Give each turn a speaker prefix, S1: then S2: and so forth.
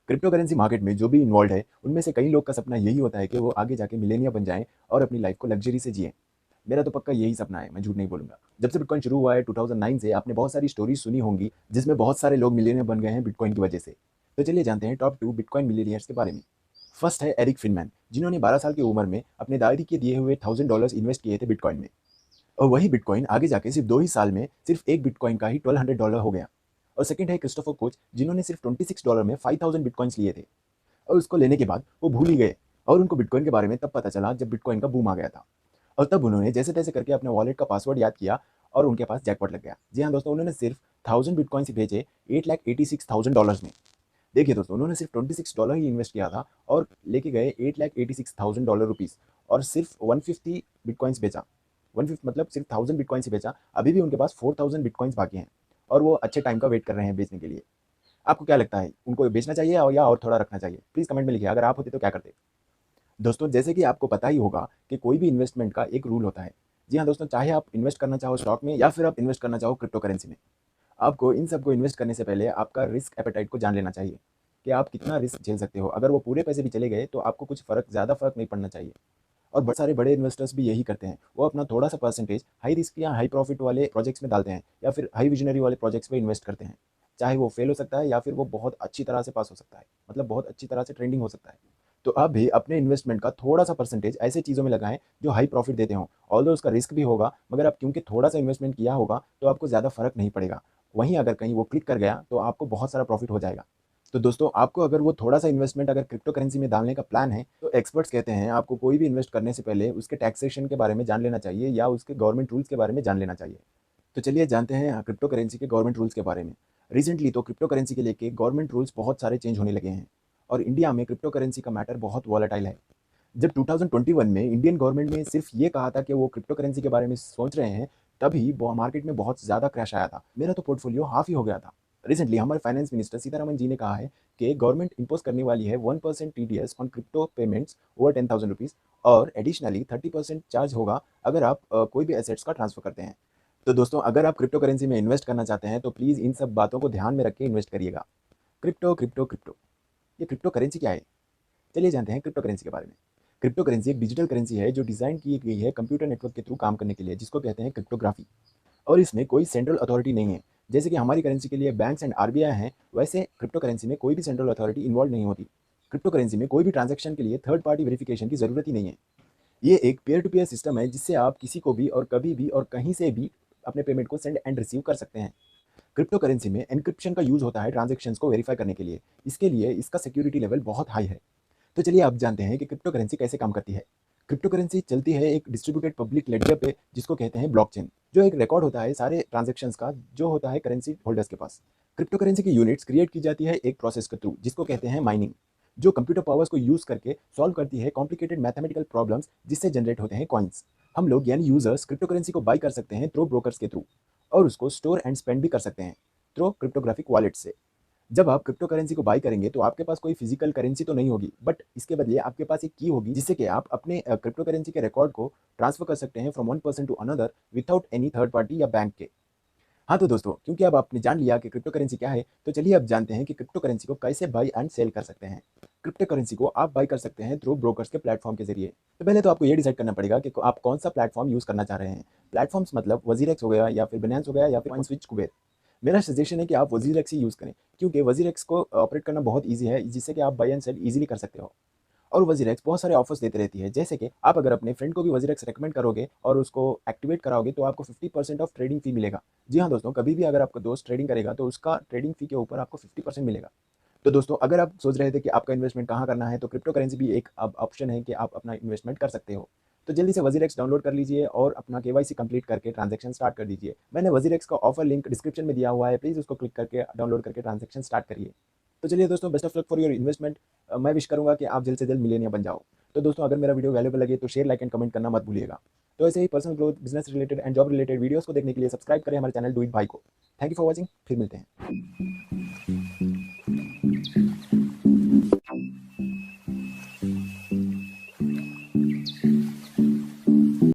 S1: Crypto currency market में जो भी इन्वॉल्व है, उनमें से कई लोग का सपना यही होता है कि वो आगे जाके मिलेनियर बन जाएँ और अपनी लाइफ को लग्ज़री से जिएँ। मेरा तो पक्का यही सपना है, मैं झूठ नहीं बोलूँगा। जब से बिटकॉइन शुरू हुआ है 2009 से आपने बहुत सारी स्टोरीज़ सुनी होंगी, जिसमें बहुत सारे लोग मिलियनेयर बन गए हैं बिटकॉइन की वजह से। तो चलिए जानते हैं टॉप 2 बिटकॉइन मिलियनेयर्स के बारे में। फर्स्ट है एरिक फिनमैन, जिन्होंने 12 साल की उम्र में अपने दादी के दिए हुए $1000 इन्वेस्ट किए थे बिटकॉइन में। और वही बिटकॉइन आगे जाके सिर्फ 2 ही साल में सिर्फ एक बिटकॉइन का ही $1200 हो गया। और सेकंड है क्रिस्टोफर कोच, जिन्होंने सिर्फ $26 में 5000 बिटकॉइन्स लिए थे। और उसको लेने के बाद वो भूल ही गए और उनको बिटकॉइन के बारे में तब पता चला जब बिटकॉइन का बूम आ गया था। और तब उन्होंने जैसे-तैसे करके अपने वॉलेट का पासवर्ड याद किया और उनके पास जैकपॉट लग गया। जी हाँ दोस्तों, उन्होंने सिर्फ 1000 बिटकॉइन्स भेजे $8,86,000 में। देखिए दोस्तों, उन्होंने सिर्फ $26 ही इन्वेस्ट किया था और लेके गए $8,86,000 रुपीस और सिर्फ 150 बिटकॉइन्स बेचा। 150 मतलब सिर्फ 1000 बिटकॉइन्स ही बेचा। अभी भी उनके पास 4000 बिटकॉइन्स बाकी हैं और वो अच्छे टाइम का वेट कर रहे हैं बेचने के लिए। आपको क्या लगता है, उनको बेचना चाहिए और थोड़ा रखना चाहिए? प्लीज़ कमेंट में लिखिए, अगर आप होते तो क्या करते? दोस्तों, जैसे कि आपको पता ही होगा कि कोई भी इन्वेस्टमेंट का एक रूल होता है। जी हाँ दोस्तों, चाहे आप इन्वेस्ट करना चाहो स्टॉक में या फिर आप इन्वेस्ट करना चाहो क्रिप्टो करेंसी में। आपको इन सबको इन्वेस्ट करने से पहले आपका रिस्क एपेटाइट को जान लेना चाहिए कि आप कितना रिस्क झेल सकते हो। अगर वो पूरे पैसे भी चले गए तो आपको कुछ ज़्यादा फ़र्क नहीं पड़ना चाहिए। और बहुत सारे बड़े इन्वेस्टर्स भी यही करते हैं। वो अपना थोड़ा-सा परसेंटेज हाई रिस्क या हाई प्रॉफिट वाले प्रोजेक्ट्स में डालते हैं या फिर हाई विज़नरी वाले प्रोजेक्ट्स पे इन्वेस्ट करते हैं। चाहे वो फेल हो सकता है या फिर वो बहुत अच्छी तरह से पास हो सकता है। मतलब बहुत अच्छी तरह से ट्रेंडिंग हो सकता है। तो आप भी अपने इन्वेस्टमेंट का थोड़ा-सा परसेंटेज ऐसे चीज़ों में लगाएँ जो हाई प्रॉफिट देते हों। ऑल्दो उसका रिस्क भी होगा, मगर आप क्योंकि थोड़ा-सा इन्वेस्टमेंट किया होगा तो आपको ज़्यादा फ़र्क नहीं पड़ेगा। वहीं अगर कहीं वो क्लिक कर गया तो आपको बहुत सारा प्रॉफिट हो जाएगा। तो दोस्तों, आपको अगर वो थोड़ा-सा इन्वेस्टमेंट अगर क्रिप्टो करेंसी में डालने का प्लान है, तो एक्सपर्ट्स कहते हैं आपको कोई भी इन्वेस्ट करने से पहले उसके टैक्सेशन के बारे में जान लेना चाहिए या उसके गवर्नमेंट रूल्स के बारे में जान लेना चाहिए। तो चलिए जानते हैं क्रिप्टो करेंसी के गवर्नमेंट रूल्स के बारे में। रिसेंटली तो क्रिप्टो करेंसी के लेके गवर्नमेंट रूल्स बहुत सारे चेंज होने लगे हैं और इंडिया में क्रिप्टो करेंसी का मैटर बहुत वॉलेटाइल है। जब 2021 में इंडियन गवर्नमेंट ने सिर्फ ये कहा था कि वो क्रिप्टो करेंसी के बारे में सोच रहे हैं, तभी मार्केट में बहुत ज़्यादा क्रैश आया था। मेरा तो पोर्टफोलियो हाफ ही हो गया था। रिसेंटली हमारे फाइनेंस मिनिस्टर सीतारमन जी ने कहा है कि गवर्नमेंट इम्पोज करने वाली है 1% TDS on crypto payments over 10,000 rupees और एडिशनली 30% चार्ज होगा अगर आप कोई भी एसेट्स का ट्रांसफर करते हैं। तो दोस्तों, अगर आप क्रिप्टो करेंसी में इन्वेस्ट करना चाहते हैं तो प्लीज़ इन सब बातों को ध्यान में रख के इन्वेस्ट करिएगा। क्रिप्टो क्रिप्टो क्रिप्टो ये क्रिप्टो करेंसी क्या है? चलिए जानते हैं क्रिप्टो करेंसी के बारे में। क्रिप्टो करेंसी एक डिजिटल करेंसी है जो डिज़ाइन की गई है कंप्यूटर नेटवर्क के थ्रू काम करने के लिए, जिसको कहते हैं क्रिप्टोग्राफी। और इसमें कोई सेंट्रल अथॉरिटी नहीं है। जैसे कि हमारी करेंसी के लिए बैंक्स एंड आरबीआई हैं, वैसे क्रिप्टो करेंसी में कोई भी सेंट्रल अथॉरिटी इन्वॉल्व नहीं होती। क्रिप्टो करेंसी में कोई भी ट्रांजैक्शन के लिए थर्ड पार्टी वेरिफिकेशन की ज़रूरत ही नहीं है। ये एक पीयर टू पीयर सिस्टम है जिससे आप किसी को भी और कभी भी और कहीं से भी अपने पेमेंट को सेंड एंड रिसीव कर सकते हैं। क्रिप्टो करेंसी में एन्क्रिप्शन का यूज़ होता है ट्रांजैक्शंस को वेरीफाई करने के लिए। इसके लिए इसका सिक्योरिटी लेवल बहुत हाई है। तो चलिए अब जानते हैं कि क्रिप्टो करेंसी कैसे काम करती है। क्रिप्टो करेंसी चलती है एक डिस्ट्रीब्यूटेड पब्लिक लेडजर पे, जिसको कहते हैं ब्लॉकचेन, जो एक रिकॉर्ड होता है सारे ट्रांजैक्शंस का, जो होता है करेंसी होल्डर्स के पास। क्रिप्टो करेंसी की यूनिट्स क्रिएट की जाती है एक प्रोसेस के थ्रू, जिसको कहते हैं माइनिंग, जो कंप्यूटर पावर्स को यूज़ करके सॉल्व करती है कॉम्प्लिकेटेड मैथमेटिकल प्रॉब्लम्स, जिससे जनरेट होते हैं कॉइन्स। हम लोग यानी यूजर्स क्रिप्टो करेंसी को बाई कर सकते हैं थ्रू ब्रोकर्स के थ्रू और उसको स्टोर एंड स्पेंड भी कर सकते हैं थ्रू क्रिप्टोग्राफिक वॉलेट से। जब आप क्रिप्टो करेंसी को बाय करेंगे तो आपके पास कोई फिजिकल करेंसी तो नहीं होगी, बट इसके बदले आपके पास एक की होगी, जिससे कि आप अपने क्रिप्टो करेंसी के रिकॉर्ड को ट्रांसफर कर सकते हैं from one person to another without any third party या बैंक के। हाँ तो दोस्तों, क्योंकि अब आपने जान लिया कि क्रिप्टो करेंसी क्या है, तो चलिए अब जानते हैं कि क्रिप्टो करेंसी को कैसे बाय एंड सेल कर सकते हैं। क्रिप्टो करेंसी को आप बाय कर सकते हैं थ्रू ब्रोकर्स के प्लेटफॉर्म के जरिए। तो पहले तो आपको ये डिसाइड करना पड़ेगा कि आप कौन सा प्लेटफॉर्म यूज करना चाह रहे हैं। प्लेटफॉर्म्स मतलब वजीरेक्स हो गया या फिर बिनेंस हो गया या फिर कॉइनस्विच, कुबेर। मेरा सजेशन है कि आप वजीरेक्स ही यूज़ करें, क्योंकि वजीरेक्स को ऑपरेट करना बहुत ईजी है, जिससे कि आप बाय एंड सेल ईजिली कर सकते हो। और वजीरेक्स बहुत सारे ऑफर्स देती रहती है, जैसे कि आप अगर अपने फ्रेंड को भी वजीरेक्स रेकमेंड करोगे और उसको एक्टिवेट कराओगे तो आपको 50% ऑफ ट्रेडिंग फी मिलेगा। जी हाँ दोस्तों, कभी भी अगर आपका दोस्त ट्रेडिंग करेगा तो उसका ट्रेडिंग फी के ऊपर आपको 50% मिलेगा। तो दोस्तों, अगर आप सोच रहे थे कि आपका इन्वेस्टमेंट कहाँ करना है, तो क्रिप्टो करेंसी भी एक अब ऑप्शन है कि आप अपना इन्वेस्टमेंट कर सकते हो। तो जल्दी से वजीरेक्स डाउनलोड कर लीजिए और अपना केवाईसी कंप्लीट करके ट्रांजैक्शन स्टार्ट कर दीजिए। मैंने वजीरेक्स का ऑफर लिंक डिस्क्रिप्शन में दिया हुआ है, प्लीज़ उसको क्लिक करके डाउनलोड करके ट्रांजैक्शन स्टार्ट करिए। तो चलिए दोस्तों, best of luck for your investment. मैं विश करूँगा कि आप जल्द से जल्द मिलियनियर बन जाओ। तो दोस्तों, अगर मेरा वीडियो वैल्यूएबल लगे तो शेयर, लाइक एंड कमेंट करना मत भूलिएगा। तो ऐसे ही personal growth, business related and job related videos को देखने के लिए सब्सक्राइब करें हमारे चैनल डू इट भाई को। थैंक यू फॉर वॉचिंग, फिर मिलते हैं।